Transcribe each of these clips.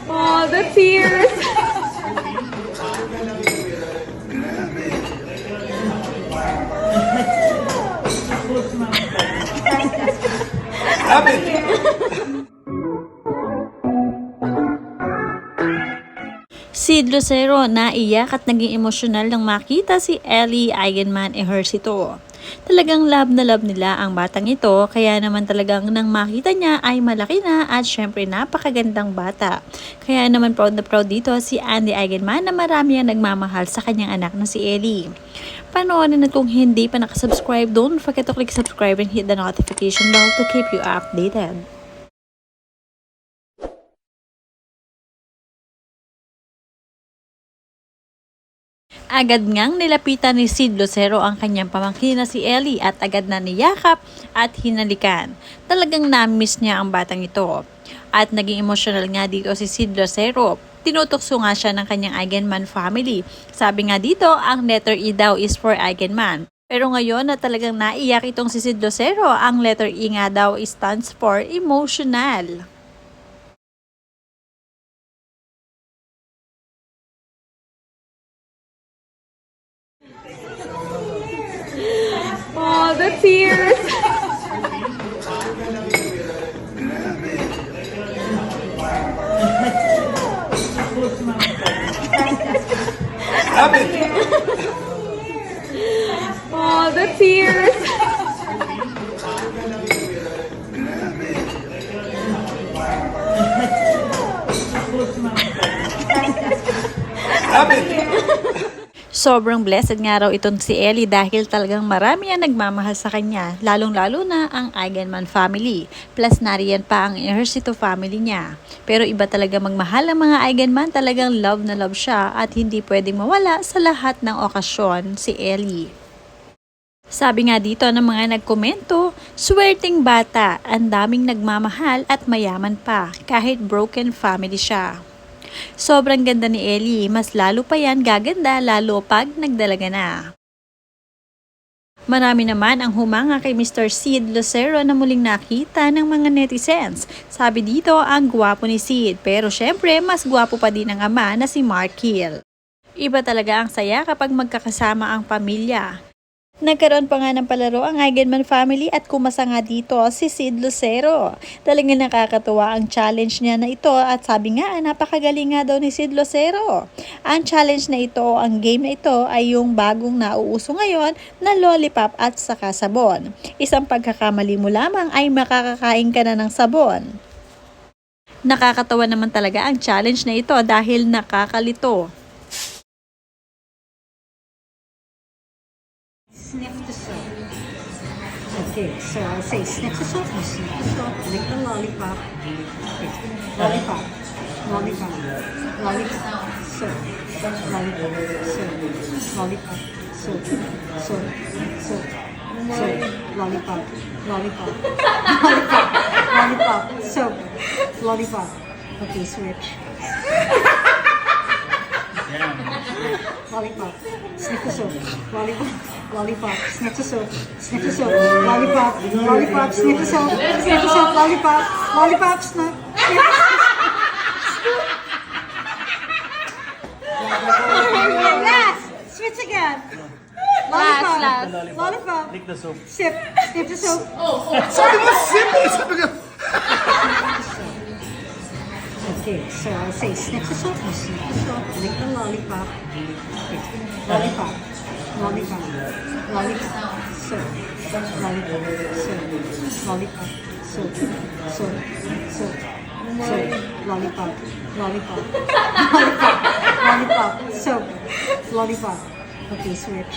Oh, the tears. Sid Lucero naiyak at naging emosyonal nang makita si Ellie Eigenman Ejercito. Talagang love na love nila ang batang ito, kaya naman talagang nang makita niya ay malaki na at syempre napakagandang bata. Kaya naman proud na proud dito si Andy Eigenman na marami ang nagmamahal sa kanyang anak na si Ellie. Panoorin na kung hindi pa nakasubscribe, don't forget to click subscribe and hit the notification bell to keep you updated. Agad ngang nilapitan ni Sid Lucero ang kanyang pamangkin na si Ellie at agad na niyakap at hinalikan. Talagang na-miss niya ang batang ito. At naging emotional nga dito si Sid Lucero. Tinutokso nga siya ng kanyang Eigenman family. Sabi nga dito, ang letter E daw is for Eigenman. Pero ngayon na talagang naiyak itong si Sid Lucero, ang letter E nga daw stands for emotional. Oh, the tears. Oh, the tears. Sobrang blessed nga raw itong si Ellie dahil talagang marami ang nagmamahal sa kanya, lalong-lalo na ang Eigenman family. Plus nariyan pa ang Ejercito family niya. Pero iba talaga magmahal ang mga Eigenman, talagang love na love siya at hindi pwedeng mawala sa lahat ng okasyon si Ellie. Sabi nga dito ng mga nagkomento, swerteng bata, ang daming nagmamahal at mayaman pa kahit broken family siya. Sobrang ganda ni Ellie, mas lalo pa yan gaganda lalo pag nagdalaga na. Marami naman ang humanga kay Mr. Sid Lucero na muling nakita ng mga netizens. Sabi dito ang gwapo ni Sid, pero syempre mas gwapo pa din ang ama na si Mark Hill. Iba talaga ang saya kapag magkakasama ang pamilya. Nagkaroon pa nga ng palaro ang Eigenman family at kumasa nga dito si Sid Lucero. Talagang nakakatuwa ang challenge niya na ito at sabi nga napakagaling nga daw ni Sid Lucero. Ang challenge na ito, ang game na ito ay yung bagong nauuso ngayon na lollipop at saka sabon. Isang pagkakamali mo lamang ay makakakain ka na ng sabon. Nakakatawa naman talaga ang challenge na ito dahil nakakalito. Sniff the soap. Okay, so I say sniff the soap, you sniff the soap, lick the lollipop. Okay, lollipop, lollipop, lollipop, soap, lollipop, soap, lollipop, soap, soap, soap, soap, lollipop, lollipop, lollipop, lollipop, soap, lollipop. Okay, switch. Lollipop, sniff the soap, lollipop, lollipop, sniff the soap, lollipop, lollipop, sniff the soap, lollipop, lollipop, sniff. Last, switch again. Lollipop, Last. lollipop, Lick the soap. sip, sniff the soap. Sabi mo, simple! Sabi ka, Okay, so I say sniff the soap, you sniff the soap, lick the lollipop. Okay, lollipop, lollipop, lollipop, soap, lollipop, soap, lollipop, soap, soap, soap, soap, lollipop, lollipop, lollipop, lollipop, soap, lollipop. Okay, switch.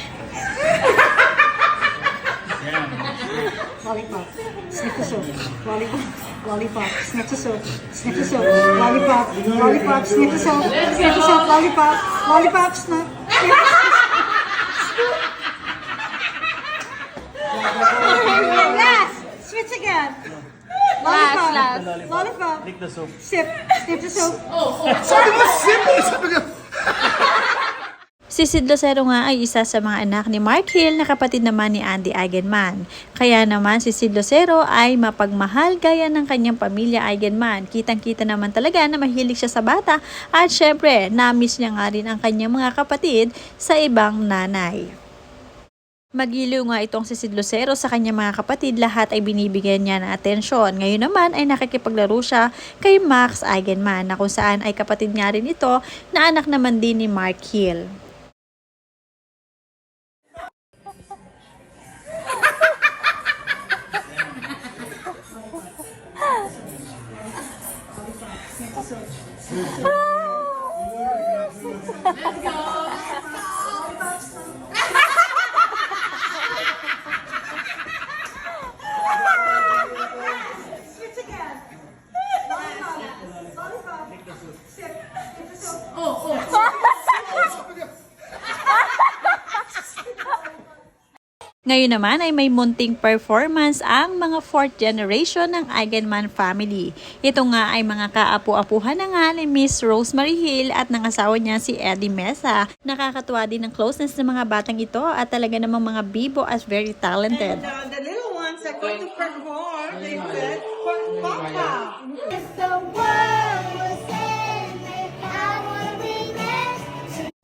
Lollipop, sniff the soap, lollipop, lollipop, sniff the soap, lollipop, lollipop, sniff the soap, lollipop, lollipop, sniff. Last, switch again. Lollipop, Last. lollipop, lick the soap. sip, sniff the soap. Sabi mo, simple! Sabi ka, Si Sid Lucero nga ay isa sa mga anak ni Mark Hill na kapatid naman ni Andy Eigenman. Kaya naman si Sid Lucero ay mapagmahal gaya ng kanyang pamilya Eigenman. Kitang-kita naman talaga na mahilig siya sa bata at syempre na-miss niya nga rin ang kanyang mga kapatid sa ibang nanay. Magiliw nga itong si Sid Lucero sa kanyang mga kapatid, lahat ay binibigyan niya ng atensyon. Ngayon naman ay nakikipaglaro siya kay Max Eigenman na kung saan ay kapatid nga rin ito na anak naman din ni Mark Hill. Ngayon naman ay may munting performance ang mga 4th generation ng Eigenman family. Ito nga ay mga kaapu-apuhan na nga ni Miss Rosemary Hill at ng asawa niya si Eddie Mesa. Nakakatuwa din ang closeness ng mga batang ito at talaga namang mga bibo as very talented. And the little ones are going to perform, they said, for Papa.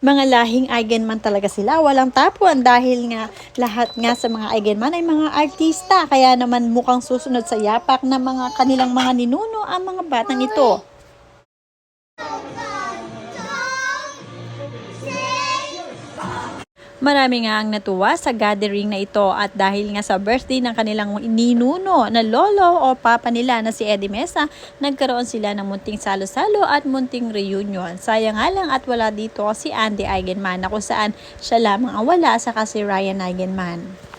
Mga lahing Eigenman talaga sila, walang tapuan dahil nga lahat nga sa mga Eigenman ay mga artista. Kaya naman mukhang susunod sa yapak ng mga kanilang mga ninuno ang mga batang ito. Marami nga ang natuwa sa gathering na ito at dahil nga sa birthday ng kanilang ninuno na lolo o papa nila na si Eddie Mesa, nagkaroon sila ng munting salo-salo at munting reunion. Sayang nga lang at wala dito si Andy Eigenman na kung saan siya lamang ang wala sa si Ryan Eigenman.